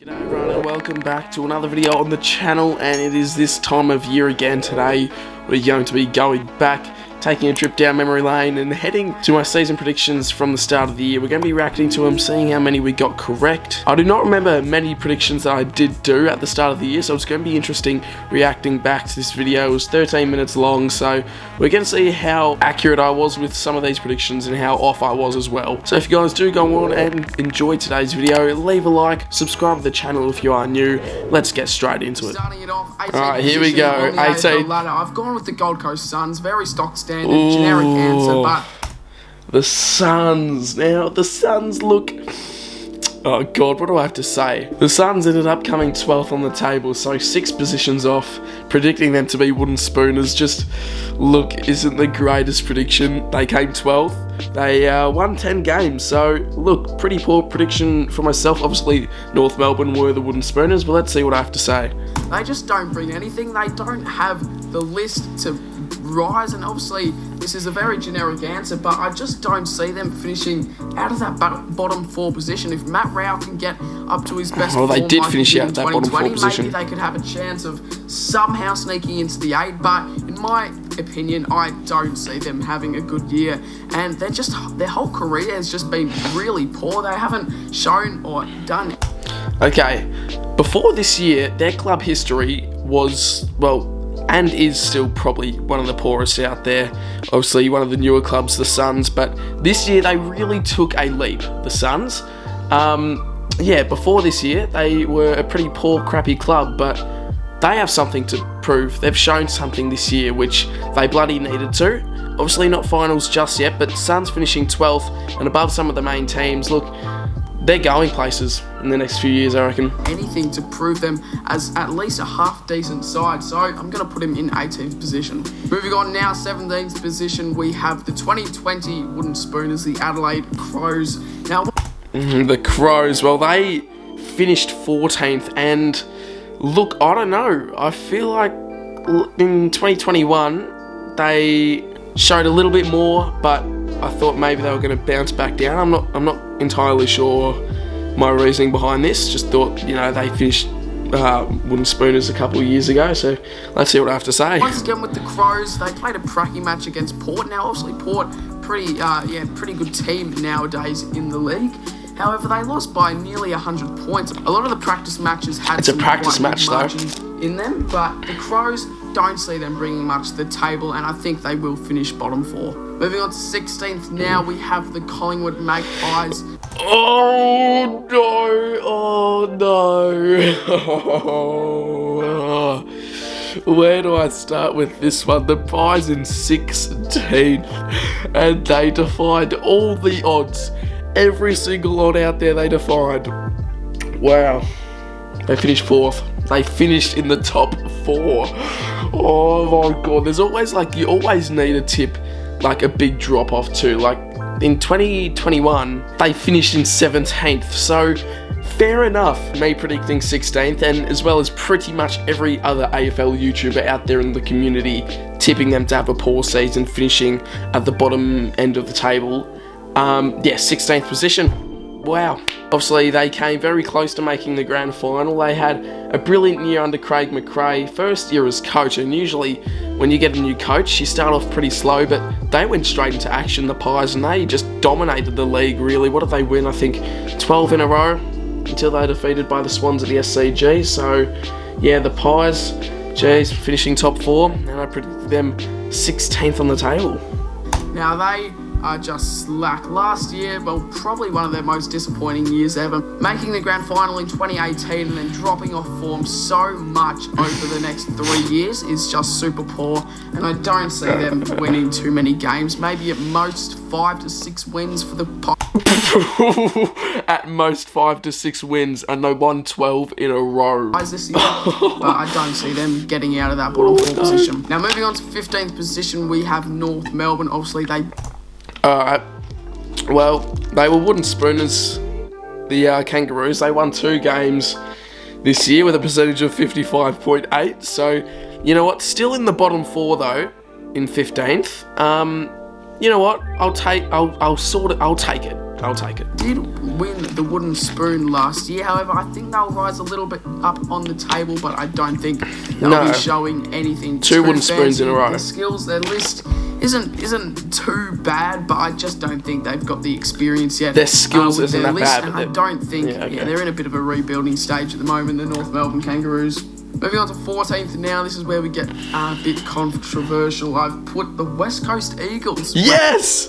G'day everyone and welcome back to another video on the channel, and it is this time of year again. Today we're going to be going back, taking a trip down memory lane and heading to my season predictions from the start of the year. We're going to be reacting to them, seeing how many we got correct. I do not remember many predictions that I did do at the start of the year, so it's going to be interesting reacting back to this video. It was 13 minutes long, so we're going to see how accurate I was with some of these predictions and how off I was as well. So if you guys do go on and enjoy today's video, leave a like, subscribe to the channel if you are new. Let's get straight into it. Starting it off, Alright, here we go. 18. I've gone with the Gold Coast Suns. Very stock standard, generic answer, but the Suns. Now, the Suns look... Oh god, what do I have to say? The Suns ended up coming 12th on the table, so 6 positions off. Predicting them to be wooden spooners just, look, isn't the greatest prediction. They came 12th. They won 10 games, so look, pretty poor prediction for myself. Obviously, North Melbourne were the wooden spooners, but let's see what I have to say. they just don't bring anything. They don't have the list to rise, and obviously this is a very generic answer, but I just don't see them finishing out of that bottom 4 position. If Matt Rao can get up to his best they form did like finish he did out in that bottom 4 position. Maybe they could have a chance of somehow sneaking into the 8, but in my opinion, I don't see them having a good year, and they're just, their whole career has just been really poor. They haven't shown or done. Okay, before this year, their club history was, well, and is still probably one of the poorest out there. Obviously, one of the newer clubs, the Suns, but this year they really took a leap, the Suns. Yeah, before this year, they were a pretty poor, crappy club, but they have something to prove. They've shown something this year, which they bloody needed to. Obviously not finals just yet, but Suns finishing 12th and above some of the main teams. Look, they're going places in the next few years, I reckon. Anything to prove them as at least a half-decent side, so I'm going to put him in 18th position. Moving on now, 17th position, we have the 2020 wooden spooners, the Adelaide Crows. Now, the Crows, well, they finished 14th, and look, I don't know. I feel like in 2021, they showed a little bit more, but I thought maybe they were going to bounce back down. I'm not entirely sure my reasoning behind this. Just thought, you know, they finished wooden spooners a couple of years ago, so let's see what I have to say. Once again with the Crows, they played a pracky match against Port. Now, obviously, Port, pretty good team nowadays in the league. However, they lost by nearly 100 points. A lot of the practice matches had some practice match margins in them, but the Crows don't see them bringing much to the table, and I think they will finish bottom 4. Moving on to 16th now, we have the Collingwood Magpies. Oh no. Where do I start with this one? The Pies in 16th, and they defied all the odds. Every single odd out there they defied. Wow. They finished 4th. They finished in the top 4. Oh my god. There's always, like, you always need a tip, like a big drop off too. Like in 2021, they finished in 17th. So fair enough, me predicting 16th, and as well as pretty much every other AFL YouTuber out there in the community tipping them to have a poor season, finishing at the bottom end of the table. Yeah, 16th position. Wow. Obviously, they came very close to making the grand final. They had a brilliant year under Craig McRae, first year as coach, and usually when you get a new coach, you start off pretty slow, but they went straight into action, the Pies, and they just dominated the league, really. What did they win? I think 12 in a row until they were defeated by the Swans at the SCG. So, yeah, the Pies, geez, finishing top 4, and I predicted them 16th on the table. Now, they are just slack. Last year, well, probably one of their most disappointing years ever, making the grand final in 2018 and then dropping off form so much over the next 3 years is just super poor, and I don't see them winning too many games. Maybe at most 5 to 6 wins for the At most 5 to 6 wins, and they won 12 in a row. This year, but I don't see them getting out of that bottom 4 position. Now, moving on to 15th position, we have North Melbourne. Obviously, they... Alright, well, they were wooden spooners, the Kangaroos. They won 2 games this year with a percentage of 55.8, so, you know what, still in the bottom 4 though, in 15th. You know what, I'll take it. I'll take it. Did win the wooden spoon last year. However, I think they'll rise a little bit up on the table, but I don't think they'll be showing anything Two wooden spoons in a row. Their skills, their list isn't too bad, but I just don't think they've got the experience yet. Their skills isn't that bad, and but I don't think they're in a bit of a rebuilding stage at the moment, the North Melbourne Kangaroos. Moving on to 14th now, this is where we get a bit controversial. I've put the West Coast Eagles. Yes!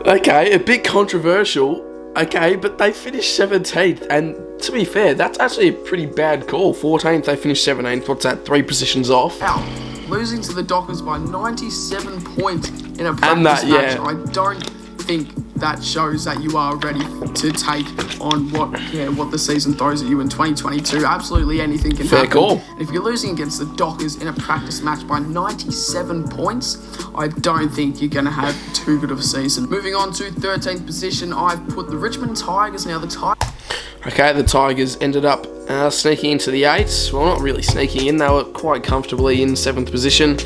Okay, a bit controversial. Okay, but they finished 17th, and to be fair, that's actually a pretty bad call. 14th, they finished 17th. What's that? 3 positions off. Out. Losing to the Dockers by 97 points in a practice match. I don't think that shows that you are ready to take on what the season throws at you in 2022. Absolutely anything can happen. Fair call. And if you're losing against the Dockers in a practice match by 97 points, I don't think you're going to have too good of a season. Moving on to 13th position, I've put the Richmond Tigers. Now the Tigers... Okay, the Tigers ended up sneaking into the 8s. Well, not really sneaking in. They were quite comfortably in 7th position.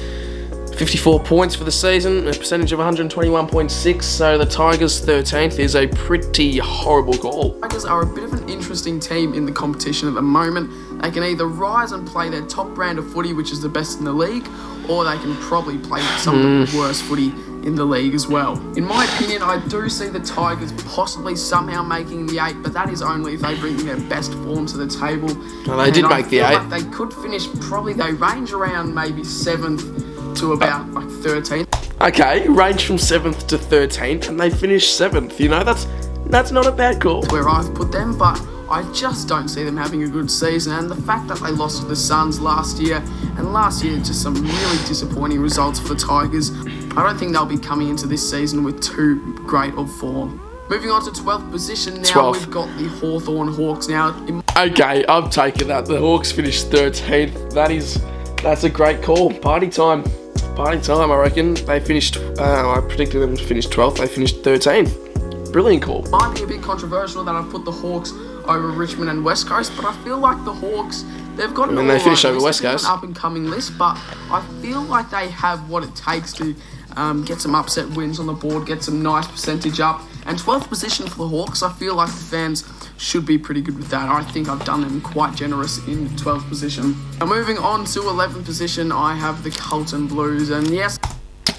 54 points for the season, a percentage of 121.6, so the Tigers 13th is a pretty horrible call. Tigers are a bit of an interesting team in the competition at the moment. They can either rise and play their top brand of footy, which is the best in the league, or they can probably play some of the worst footy in the league as well. In my opinion, I do see the Tigers possibly somehow making the 8, but that is only if they bring their best form to the table. Well, they did make the 8. Like they could finish they range around maybe 7th to about 13th. Okay, range from 7th to 13th, and they finished 7th. You know, that's not a bad call. Where I've put them, but I just don't see them having a good season. And the fact that they lost to the Suns last year, and last year just some really disappointing results for the Tigers, I don't think they'll be coming into this season with too great of form. Moving on to 12th position now, 12th. We've got the Hawthorn Hawks now. Okay, I've taken that. The Hawks finished 13th. That's a great call. Party time, I reckon. They finished, I predicted them to finish 12th. They finished 13th. Brilliant call. Might be a bit controversial that I've put the Hawks over Richmond and West Coast, but I feel like the Hawks, they've got they finished over West Coast. An up-and-coming list, but I feel like they have what it takes to get some upset wins on the board, get some nice percentage up. And 12th position for the Hawks, I feel like the fans should be pretty good with that. I think I've done them quite generous in 12th position. Now moving on to 11th position, I have the Carlton Blues, and yes.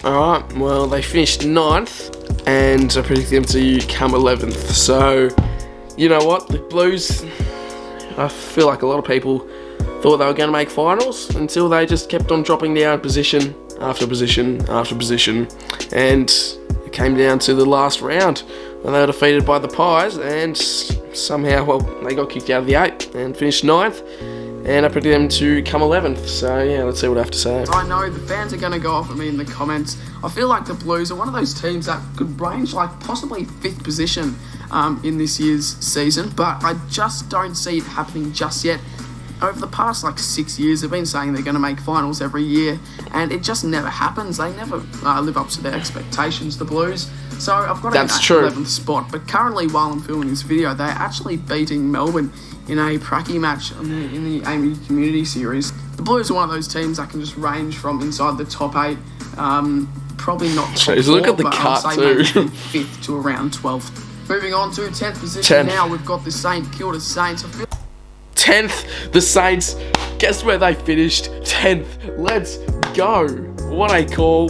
Alright, well, they finished 9th, and I predict them to come 11th. So, you know what, the Blues, I feel like a lot of people thought they were going to make finals until they just kept on dropping down position after position after position, and it came down to the last round when they were defeated by the Pies, and somehow, well, they got kicked out of the 8 and finished 9th, and I predicted them to come 11th. So yeah, let's see what I have to say. I know the fans are going to go off at me in the comments. I feel like the Blues are one of those teams that could range like possibly 5th position in this year's season, but I just don't see it happening just yet. Over the past 6 years, they've been saying they're going to make finals every year, and it just never happens. They never live up to their expectations, the Blues. So I've got them at 11th spot, but currently while I'm filming this video, they're actually beating Melbourne in a pracky match in the Amy Community Series. The Blues are one of those teams that can just range from inside the top 8, probably not top 4, look at the but cut I'll say maybe from 5th to around 12th. Moving on to 10th position now, we've got the St Kilda Saints. 10th, the Saints. Guess where they finished? 10th. Let's go. What a call.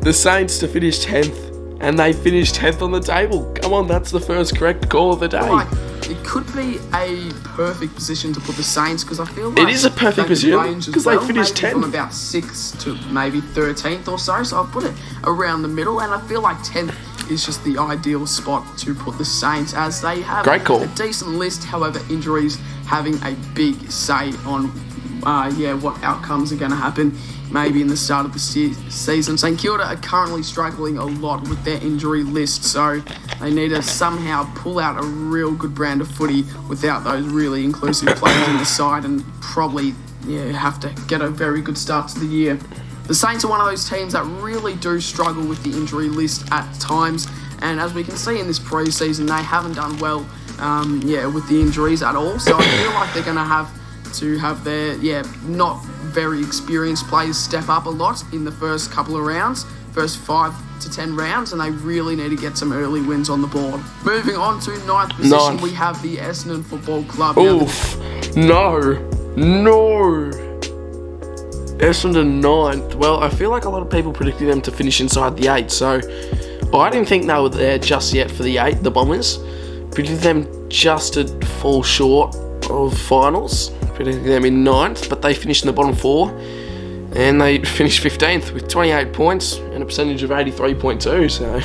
The Saints to finish 10th, and they finished 10th on the table. Come on, that's the first correct call of the day. Right. It could be a perfect position to put the Saints, because I feel like it is a perfect position because they finished 10th. From about 6th to maybe 13th or so, so I'll put it around the middle, and I feel like 10th is just the ideal spot to put the Saints, as they have great call. A decent list. However, injuries having a big say on what outcomes are going to happen maybe in the start of the season. St Kilda are currently struggling a lot with their injury list, so they need to somehow pull out a real good brand of footy without those really inclusive players in the side, and probably have to get a very good start to the year. The Saints are one of those teams that really do struggle with the injury list at times, and as we can see in this pre-season, they haven't done well with the injuries at all. So I feel like they're going to have their not very experienced players step up a lot in the first couple of rounds first 5 to 10 rounds, and they really need to get some early wins on the board. Moving on to 9th position, we have the Essendon Football Club. Oof. No. Essendon 9th. Well, I feel like a lot of people predicted them to finish inside the 8, so I didn't think they were there just yet for the 8, the Bombers. Predicted them just to fall short of finals. Predicted them in 9th, but they finished in the bottom 4, and they finished 15th with 28 points and a percentage of 83.2, so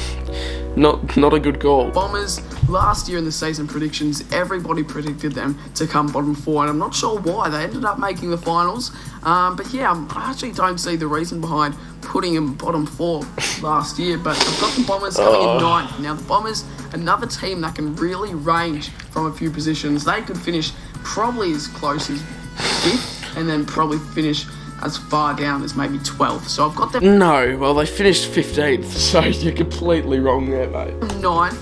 not a good goal. Bombers, last year in the season predictions, everybody predicted them to come bottom 4, and I'm not sure why. They ended up making the finals, but yeah, I actually don't see the reason behind putting them bottom 4 last year, but I've got the Bombers coming in 9th. Now, the Bombers, another team that can really range from a few positions. They could finish probably as close as 5th, and then probably finish as far down as maybe 12th. So I've got them. No, well, they finished 15th, so you're completely wrong there, mate. 9th,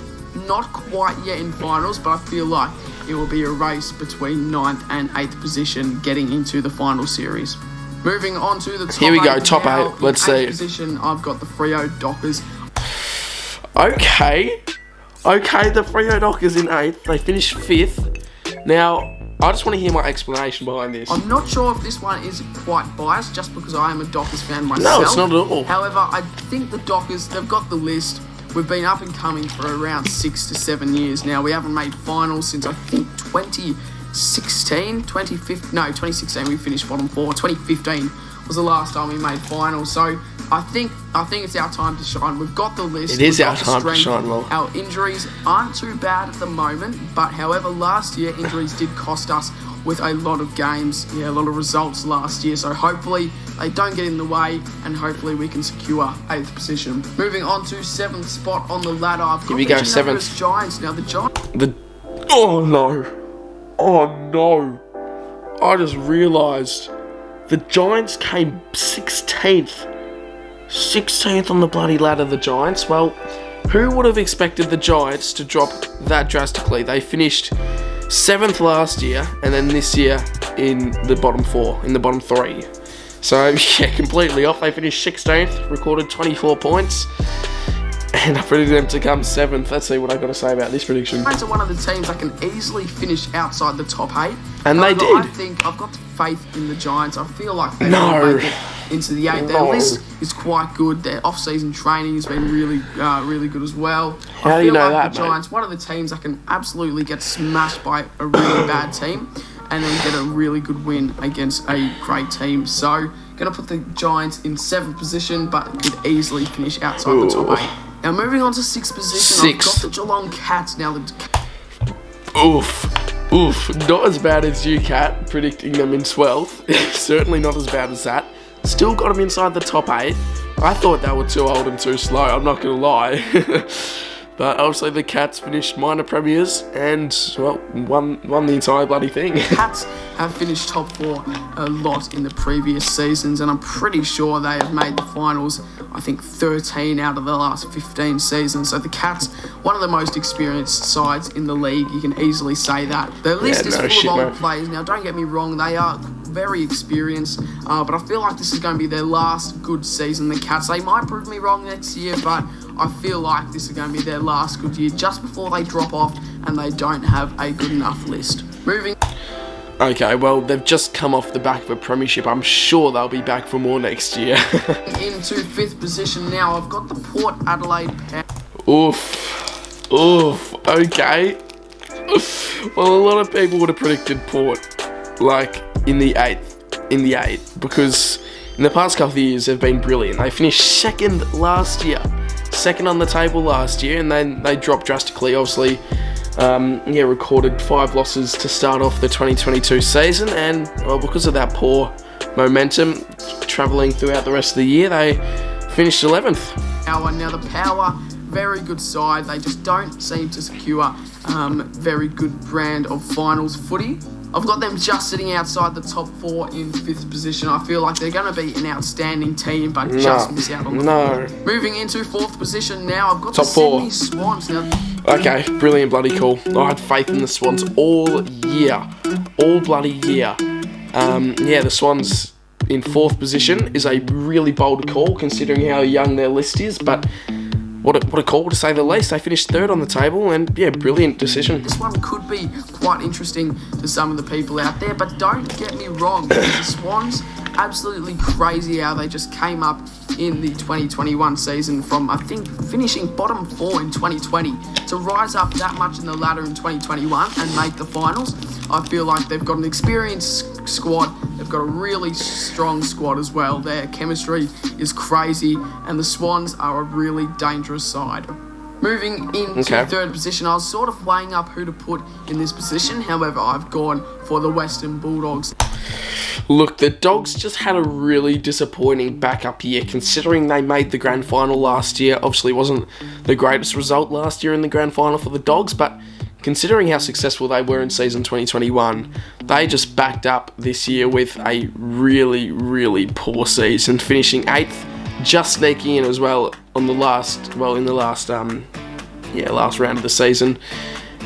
not quite yet in finals, but I feel like it will be a race between 9th and 8th position getting into the final series. Moving on to the top 8. Here we go, top now. 8. Let's In see. 8th position, I've got the Freo Dockers. Okay, the Freo Dockers in 8th. They finished 5th. Now, I just want to hear my explanation behind this. I'm not sure if this one is quite biased, just because I am a Dockers fan myself. No, it's not at all. However, I think the Dockers, they've got the list. We've been up and coming for around 6 to 7 years now. We haven't made finals since, I think, 2016 we finished bottom 4. 2015 was the last time we made finals. So I think it's our time to shine. We've got the list. It is We've our got the time to strength. shine, Will. Our injuries aren't too bad at the moment, but however, last year injuries did cost us with a lot of games, a lot of results last year. So hopefully they don't get in the way, and hopefully we can secure 8th position. Moving on to 7th spot on the ladder. I've got Here we go, the 7th. Giants. Now the Giants. Oh no! I just realised the Giants came 16th. 16th on the bloody ladder, the Giants. Well, who would have expected the Giants to drop that drastically? They finished 7th last year, and then this year in the bottom 4, in the bottom 3. So, yeah, completely off. They finished 16th, recorded 24 points, and I predicted them to come 7th. Let's see what I've got to say about this prediction. Giants are one of the teams that can easily finish outside the top 8. And However, they did. I think I've got faith in the Giants. I feel like they No. will make it into the 8. Their No. list is quite good. Their off-season training has been really good as well. How do you know that, the mate? Giants, one of the teams that can absolutely get smashed by a really bad team and then get a really good win against a great team. So, going to put the Giants in 7th position, but could easily finish outside the top 8. Now, moving on to 6th position, I've got the Geelong Cats. Now, Oof. Not as bad as you, Cat, predicting them in 12th. Certainly not as bad as that. Still got them inside the top 8. I thought they were too old and too slow, I'm not going to lie. But obviously the Cats finished minor premiers and, well, won the entire bloody thing. Cats have finished top 4 a lot in the previous seasons, and I'm pretty sure they have made the finals, I think 13 out of the last 15 seasons. So the Cats, one of the most experienced sides in the league, you can easily say that. Their list is full of old players. Now, don't get me wrong, they are very experienced, but I feel like this is going to be their last good season. The Cats, they might prove me wrong next year, but I feel like this is going to be their last good year just before they drop off and they don't have a good enough list. Moving. Okay, well, they've just come off the back of a premiership. I'm sure they'll be back for more next year. Into 5th position now, I've got the Port Adelaide Power. Oof. Okay. Well, a lot of people would have predicted Port, like, in the 8th, because in the past couple of years they've been brilliant. They finished second on the table last year, and then they dropped drastically, obviously. Recorded 5 losses to start off the 2022 season, and well, because of that poor momentum travelling throughout the rest of the year, they finished 11th. Now the Power, very good side. They just don't seem to secure very good brand of finals footy. I've got them just sitting outside the top 4 in 5th position. I feel like they're going to be an outstanding team, but just miss out on the fourth. Moving into 4th position now, I've got top the 4. Sydney Swans. Now, okay, brilliant bloody call. I had faith in the Swans all bloody year. The Swans, in 4th position is a really bold call considering how young their list is, but what a call to say the least. They finished 3rd on the table, and yeah, brilliant decision. This one could be quite interesting to some of the people out there, but don't get me wrong, because the Swans, absolutely crazy how they just came up in the 2021 season from, I think, finishing bottom 4 in 2020 to rise up that much in the ladder in 2021 and make the finals. I feel like they've got an experienced squad. They've got a really strong squad as well. Their chemistry is crazy, and the Swans are a really dangerous side. Moving into 3rd position, I was sort of weighing up who to put in this position. However, I've gone for the Western Bulldogs. Look, the Dogs just had a really disappointing backup year, considering they made the grand final last year. Obviously, it wasn't the greatest result last year in the grand final for the Dogs, but considering how successful they were in season 2021, they just backed up this year with a really, really poor season, finishing 8th, just sneaking in as well on the last round of the season.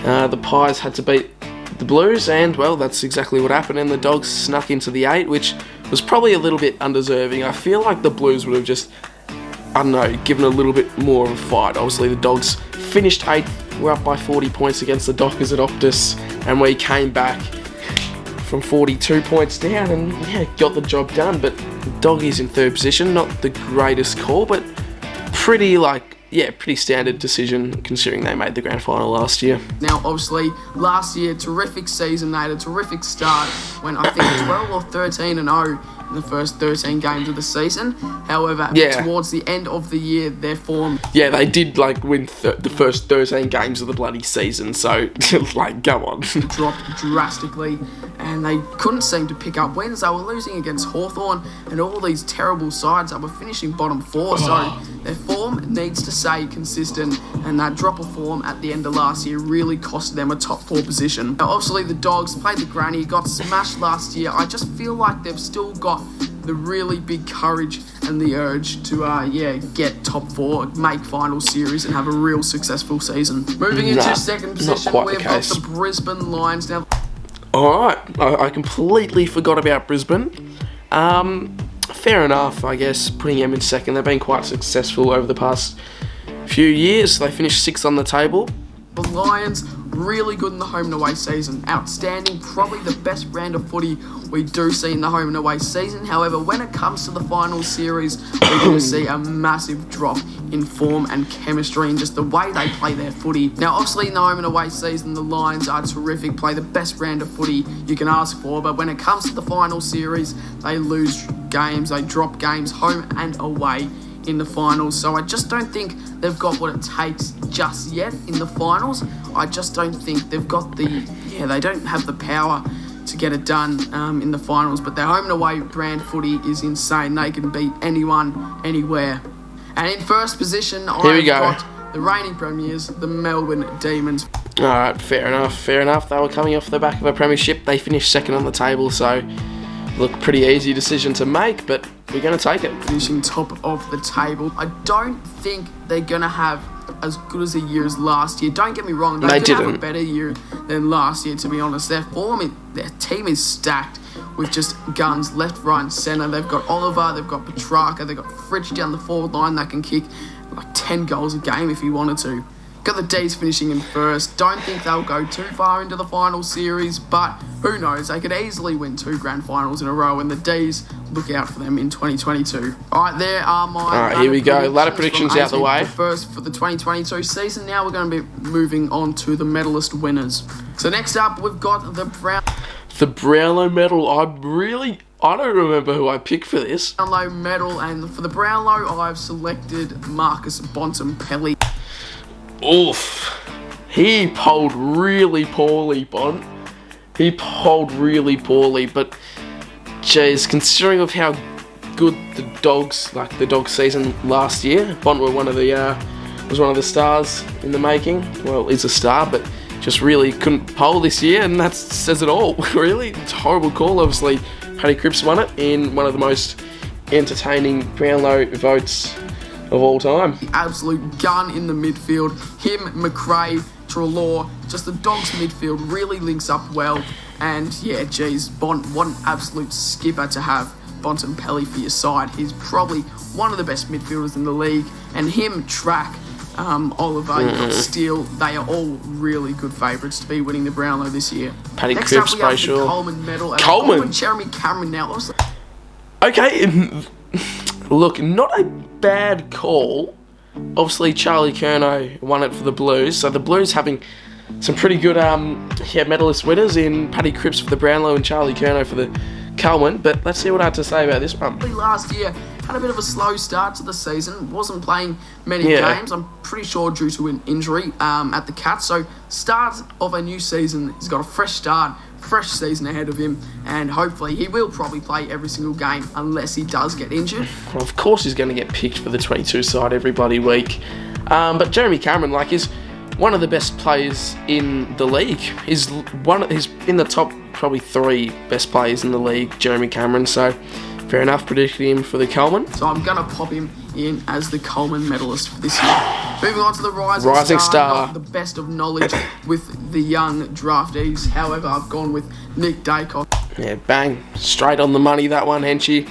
The Pies had to beat the Blues, and well, that's exactly what happened, and the Dogs snuck into the 8, which was probably a little bit undeserving. I feel like the Blues would have just, given a little bit more of a fight. Obviously, the Dogs finished 8th, were up by 40 points against the Dockers at Optus, and we came back from 42 points down and got the job done. But Doggies in 3rd position, not the greatest call, but pretty standard decision considering they made the grand final last year. Now, obviously, last year, terrific season. They had a terrific start, went, I think, 12 or 13-0 in the first 13 games of the season. However, towards the end of the year, their form... Yeah, they did, win the first 13 games of the bloody season, so, go on. Dropped drastically, and they couldn't seem to pick up wins. They were losing against Hawthorn and all these terrible sides that were finishing bottom 4, so their form needs to stay consistent, and that drop of form at the end of last year really cost them a top 4 position. Now, obviously, the Dogs played the granny, got smashed last year. I just feel like they've still got the really big courage and the urge to get top 4, make final series, and have a real successful season. Moving into 2nd position, we've got the Brisbane Lions. Now, alright, I completely forgot about Brisbane. Fair enough, I guess, putting them in 2nd. They've been quite successful over the past few years. They finished 6th on the table. The Lions, really good in the home and away season. Outstanding, probably the best brand of footy we do see in the home and away season. However, when it comes to the final series, we're going to see a massive drop in form and chemistry and just the way they play their footy. Now, obviously, in the home and away season, the Lions are terrific, play the best brand of footy you can ask for. But when it comes to the final series, they lose games, they drop games home and away in the finals. So I just don't think they've got what it takes just yet in the finals. I just don't think they've got they don't have the power to get it done in the finals. But their home and away brand footy is insane. They can beat anyone, anywhere. And in 1st position, I've got the reigning premiers, the Melbourne Demons. Alright, fair enough. They were coming off the back of a premiership. They finished 2nd on the table, so look, pretty easy decision to make, but we're going to take it. Finishing top of the table. I don't think they're going to have as good as a year as last year. Don't get me wrong, they didn't have a better year than last year, to be honest. Their team is stacked with just guns left, right and centre. They've got Oliver, they've got Petrarca, they've got Fritsch down the forward line that can kick 10 goals a game if he wanted to. Got the D's finishing in 1st. Don't think they'll go too far into the final series, but who knows? They could easily win 2 grand finals in a row, and the D's look out for them in 2022. Alright, there are my Alright, here we go. Ladder predictions out the way. First for the 2022 season. Now we're going to be moving on to the medalist winners. So next up, we've got the Brownlow medal. I don't remember who I picked for this. Brownlow medal, and for the Brownlow, I've selected Marcus Bontempelli. Oof. He polled really poorly, Bont. He polled really poorly, but jeez, considering of how good the Dogs season last year, Bont was one of the stars in the making. Well, is a star, but just really couldn't poll this year, and that says it all, really. It's a horrible call. Obviously, Paddy Cripps won it in one of the most entertaining Brownlow votes of all time. The absolute gun in the midfield. Him, McRae, Treloar, just the Dogs midfield really links up well. And yeah, geez, Bont, what an absolute skipper to have Bontempelli for your side. He's probably one of the best midfielders in the league. And him, Track, Oliver, you've got Steele, they are all really good favourites to be winning the Brownlow this year. Paddy Next Cripps, up, we have the Spatial. Coleman medal. And Coleman? Jeremy Cameron now. Obviously, Okay, look, not a bad call. Obviously, Charlie Curnow won it for the Blues, so the Blues having some pretty good medalist winners in Paddy Cripps for the Brownlow and Charlie Curnow for the Coleman. But let's see what I have to say about this one. last year had a bit of a slow start to the season, wasn't playing many Yeah. games, I'm pretty sure due to an injury at the Cats. So start of a new season, he's got a fresh start, fresh season ahead of him, and hopefully he will probably play every single game unless he does get injured. Well, of course he's going to get picked for the 22 side every bloody week. But Jeremy Cameron, like, is one of the best players in the league. He's in the top probably 3 best players in the league, Jeremy Cameron. So fair enough, predicted him for the Coleman. So I'm going to pop him in as the Coleman medalist for this year. Moving on to the Rising Star. Not the best of knowledge with the young draftees. However, I've gone with Nick Dacos. Yeah, bang. Straight on the money, that one, Henchy.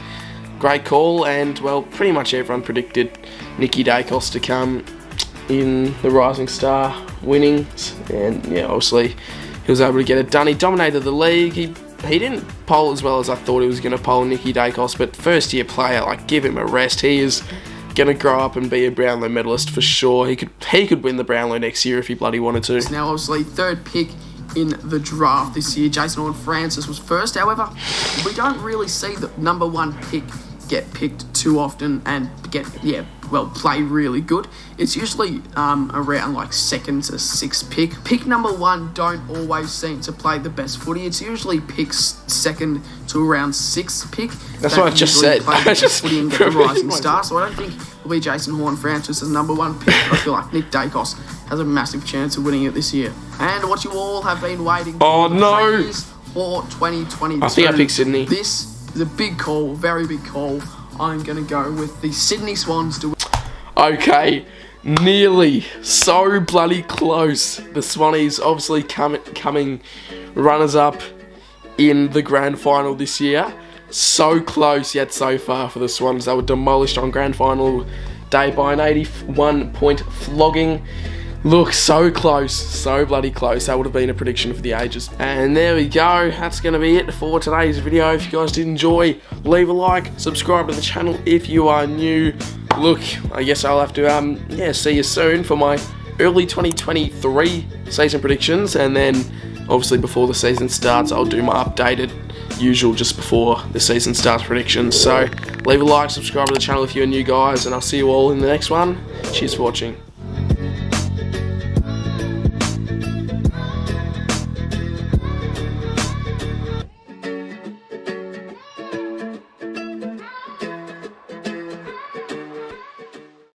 Great call, and, well, pretty much everyone predicted Nicky Dacos to come in the Rising Star winnings. And, yeah, obviously, he was able to get it done. He dominated the league. He didn't poll as well as I thought he was going to poll Nicky Dacos, but first-year player, like, give him a rest. He is going to grow up and be a Brownlow medalist for sure. He could win the Brownlow next year if he bloody wanted to. Now, obviously, third pick in the draft this year. Jason Horne-Francis was first. However, we don't really see the number 1 pick get picked too often and play really good. It's usually around like 2nd to 6th pick. Pick number 1 don't always seem to play the best footy. It's usually picks 2nd to around 6th pick. That's what I just said. I just footy and get the Rising Star. So I don't think it'll be Jason Horne-Francis as number 1 pick. I feel like Nick Dacos has a massive chance of winning it this year. And what you all have been waiting for. Oh, no. Players for 2022. I think I picked Sydney. This is a big call, very big call. I'm going to go with the Sydney Swans to win. Okay, nearly. So bloody close. The Swannies obviously coming runners-up in the grand final this year. So close, yet so far for the Swans. They were demolished on grand final day by an 81-point flogging. Look, so close, so bloody close. That would have been a prediction for the ages. And there we go. That's going to be it for today's video. If you guys did enjoy, leave a like, subscribe to the channel if you are new. Look, I guess I'll have to see you soon for my early 2023 season predictions, and then obviously before the season starts, I'll do my updated usual just before the season starts predictions. So leave a like, subscribe to the channel if you're new, guys, and I'll see you all in the next one. Cheers for watching.